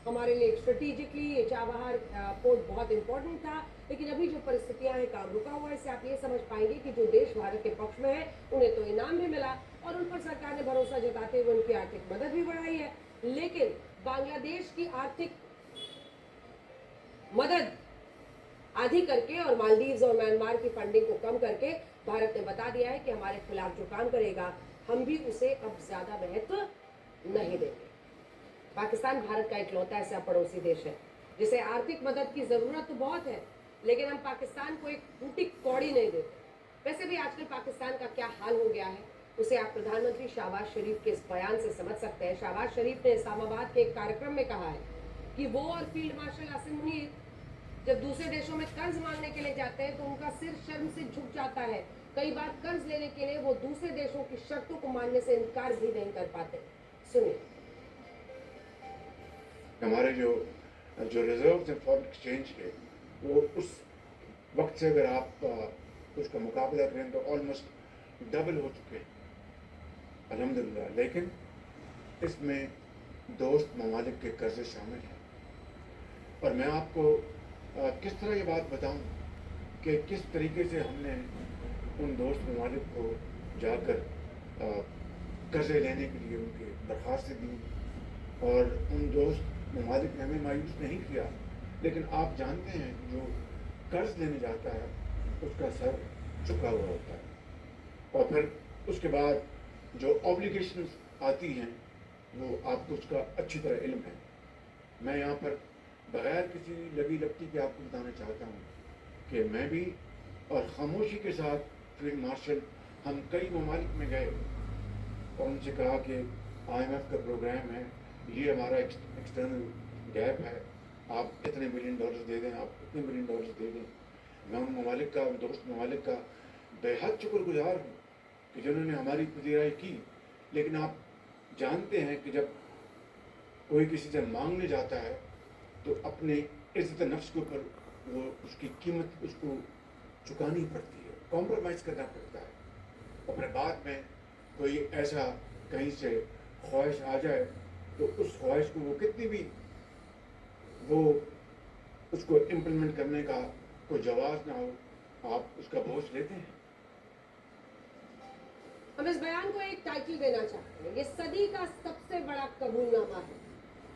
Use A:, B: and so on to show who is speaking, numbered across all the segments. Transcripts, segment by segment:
A: हमारे लिए स्ट्रेटेजिकली ये चाबहार पोर्ट बहुत इंपॉर्टेंट था, लेकिन अभी जो परिस्थितियां हैं काम रुका हुआ है। इससे आप ये समझ पाएंगे कि जो देश भारत के पक्ष में है उन्हें तो इनाम भी मिला और उन पर सरकार ने भरोसा जताते हुए उनकी आर्थिक मदद भी बढ़ाई है। लेकिन बांग्लादेश की आर्थिक मदद आधी करके और मालदीव्स और म्यांमार की फंडिंग को कम करके भारत ने बता दिया है कि हमारे खिलाफ जो काम करेगा हम भी उसे अब ज्यादा महत्व नहीं देंगे। पाकिस्तान भारत का इकलौता ऐसा पड़ोसी देश है जिसे आर्थिक मदद की जरूरत तो बहुत है, लेकिन हम पाकिस्तान को एक टूटी कौड़ी नहीं देते। वैसे भी आजकल पाकिस्तान का क्या हाल हो गया है उसे आप प्रधानमंत्री शहबाज शरीफ के इस बयान से समझ सकते हैं। शहबाज शरीफ ने इस्लामाबाद के एक कार्यक्रम में कहा है कि वो और फील्ड मार्शल आसिम मुनीर जब दूसरे देशों में कर्ज मांगने के लिए जाते हैं तो उनका सिर शर्म से झुक जाता है। कई बार कर्ज लेने के लिए वो दूसरे देशों की शर्तों को मानने से इनकार भी नहीं कर पाते। सुनिए।
B: हमारे जो रिजर्व हैं फॉरेन एक्सचेंज के, वो उस वक्त से अगर आप उसका मुकाबला करें तो ऑलमोस्ट डबल हो चुके हैं अल्हम्दुलिल्लाह। लेकिन इसमें दोस्त ममालिक के कर्जे शामिल हैं और मैं आपको किस तरह ये बात बताऊं कि किस तरीके से हमने उन दोस्त ममालिक को जाकर कर्जे लेने के लिए उनकी दरख्वास्तें दी और उन दोस्त ममालिक ने हमें मायूस नहीं किया। लेकिन आप जानते हैं जो कर्ज लेने जाता है उसका सर झुका हुआ होता है और फिर उसके बाद जो ऑब्लिगेशंस आती हैं वो आपको उसका अच्छी तरह इल्म है। मैं यहाँ पर बगैर किसी लगी लगती के आपको बताना चाहता हूँ कि मैं भी और खामोशी के साथ फील्ड मार्शल हम कई ममालिक में गए और उनसे कहा कि IMF का प्रोग्राम है, ये हमारा एक्सटर्नल गैप है, आप इतने $1 बिलियन दे दें, आप इतने $1 बिलियन दे दें। मैं उन ममालिक का, दोस्त ममालिक का बेहद शुक्रगुजार हूँ कि जिन्होंने हमारी पजीराई की। लेकिन आप जानते हैं कि जब कोई किसी से मांगने जाता है तो अपने इज्जत नफ्स के ऊपर वो उसकी कीमत उसको चुकानी पड़ती है, कॉम्प्रोमाइज़ करना पड़ता है। और फिर बाद में कोई ऐसा कहीं से ख्वाहिश आ जाए तो उस ख्वाहिश को वो कितनी भी वो उसको इम्प्लीमेंट करने का कोई जवाब ना हो, आप उसका बोझ लेते हैं।
A: हम इस बयान को एक टाइटल देना चाहते हैं, ये सदी का सबसे बड़ा कबूलनामा है।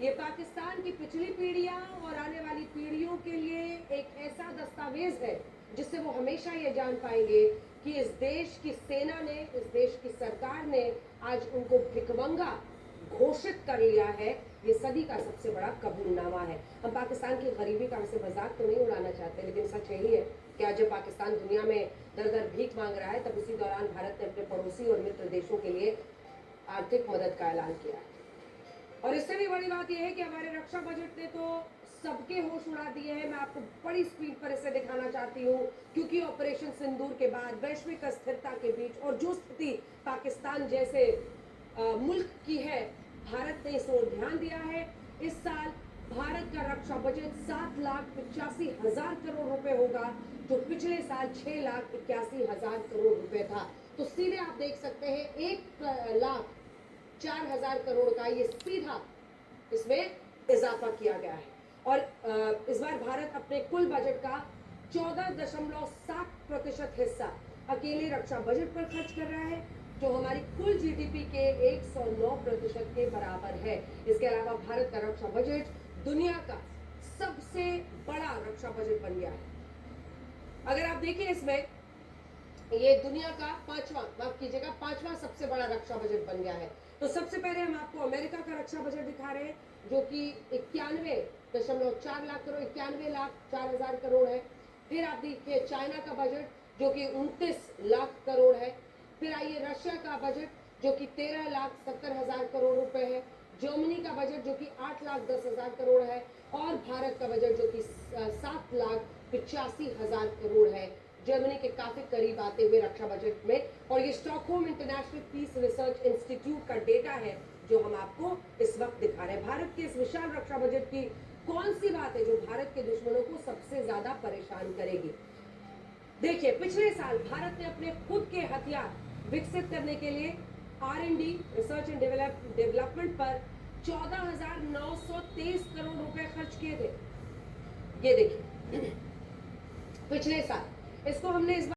A: ये पाकिस्तान की पिछली पीढ़ियां और आने वाली पीढ़ियों के लिए एक ऐसा दस्तावेज है जिससे वो हमेशा ये जान पाएंगे कि इस देश की सेना ने, इस देश की सरकार ने आज उनको भिखमंगा घोषित कर लिया है। ये सदी का सबसे बड़ा कबूलनामा है। हम पाकिस्तान की गरीबी का वैसे मजाक तो नहीं उड़ाना चाहते, लेकिन सच यही है कि आज जब पाकिस्तान दुनिया में दर दर भीख मांग रहा है तब उसी दौरान भारत ने अपने पड़ोसी और मित्र देशों के लिए आर्थिक मदद का ऐलान किया है। और इससे भी बड़ी बात यह है कि हमारे रक्षा बजट ने तो सबके होश उड़ा दिए हैं। मैं आपको बड़ी स्पीड पर इसे दिखाना चाहती हूँ क्योंकि ऑपरेशन सिंदूर के बाद वैश्विक अस्थिरता के बीच और जो स्थिति पाकिस्तान जैसे मुल्क की है, भारत ने इस ओर ध्यान दिया है। इस साल भारत का रक्षा बजट 7,85,000 करोड़ रुपए होगा, जो पिछले साल 6,81,000 करोड़ रुपए था। तो सीधे आप देख सकते हैं 1,04,000 करोड़ का ये सीधा इसमें इजाफा किया गया है। और इस बार भारत अपने कुल बजट का 14.7% हिस्सा अकेले रक्षा बजट पर खर्च कर रहा है, जो हमारी कुल GDP के 109% के बराबर है। इसके अलावा भारत का रक्षा बजट दुनिया का सबसे बड़ा रक्षा बजट बन गया है। अगर आप देखिए इसमें ये दुनिया का पांचवा सबसे बड़ा रक्षा बजट बन गया है। तो सबसे पहले हम आपको अमेरिका का रक्षा बजट दिखा रहे हैं जो कि 91.4 लाख करोड़ 91,04,000 करोड़ है। फिर आप देखिए चाइना का बजट जो कि 29 लाख करोड़ है। फिर आइए रशिया का बजट जो कि 13,70,000 करोड़ रुपए है। जर्मनी का बजट जो कि 8,10,000 करोड़ है और भारत का बजट जो कि 7,85,000 करोड़ है। जर्मनी के काफी करीब आते हुए रक्षा बजट में। और ये Stockholm International Peace Research Institute का डेटा है जो हम आपको इस वक्त दिखा रहे हैं। भारत के इस विशाल रक्षा बजट की कौन सी बात है जो भारत के दुश्मनों को सबसे ज्यादा परेशान करेगी? देखिए, पिछले साल भारत ने अपने खुद के हथियार विकसित करने के लिए R&D रिसर्च एंड डेवलपमेंट पर 14,923 करोड़ ये देखिए पिछले साल इसको हमने इस